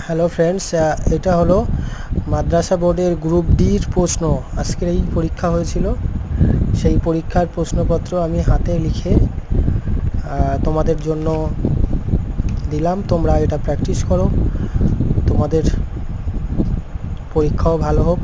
Hello friends, এটা হলো মাদ্রাসা বোর্ডের গ্রুপ ডির প্রশ্ন। আজকের এই পরীক্ষা হয়েছিল, সেই পরীক্ষার প্রশ্নপত্র আমি হাতে লিখে তোমাদের জন্য দিলাম। তোমরা এটা প্র্যাকটিস করো, তোমাদের পরীক্ষাও ভালো হোক।